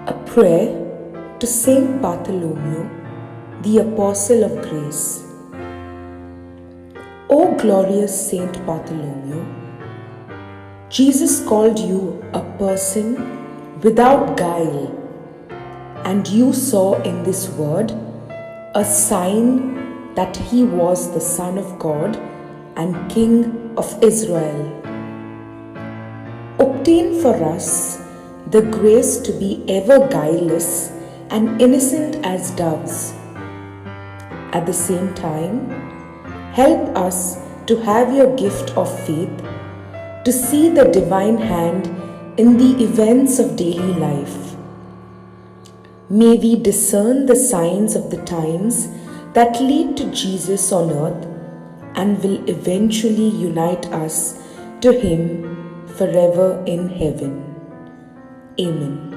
A prayer to Saint Bartholomew, the Apostle of Grace. O glorious Saint Bartholomew, Jesus called you a person without guile, and you saw in this word a sign that he was the Son of God and King of Israel. Obtain for us the grace to be ever guileless and innocent as doves. At the same time, help us to have your gift of faith, to see the divine hand in the events of daily life. May we discern the signs of the times that lead to Jesus on earth and will eventually unite us to Him forever in heaven. Amen.